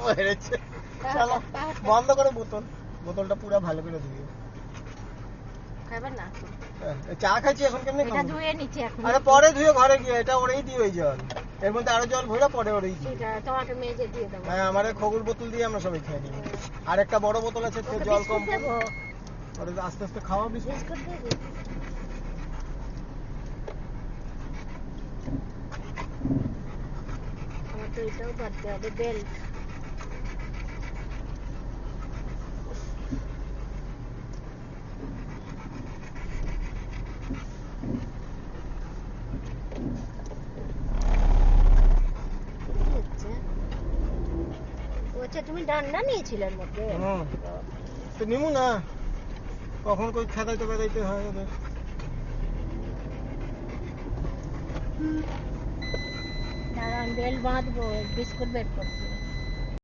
বেড়েছে চলো বন্ধ করে বোতলটা পুরো ভালো করে ধুইও খাবেন না চা খাচ্ছি এখন কেমনে এটা ধুয়ে নিচ্ছি এখন আরে পরে ধুয়ে ঘরে গিয়ে এটা ওরেই দিই ওই জল এর মধ্যে আরো জল ভরে পরে ওরেই দিই ঠিক আছে তোমাকে মেজে দিয়ে দেবো হ্যাঁ আমার খগুর বোতল দিয়ে আমরা সবাই খেয়ে নিই আর একটা বড় বোতল আছে জল কম দেবো পরে আস্তে আস্তে খাওয়া বিস্কুট দেবো আমার তো এটাও বাড়তে হবে বেল্ট আচ্ছা তুমি ডান্ডা নিয়েছিলেন মধ্যে তো নিমু না কখন কই খেদাইতে বেদাইতে হয় ওদের দাঁড়ান বেল বাঁধবো বিস্কুট বের করবো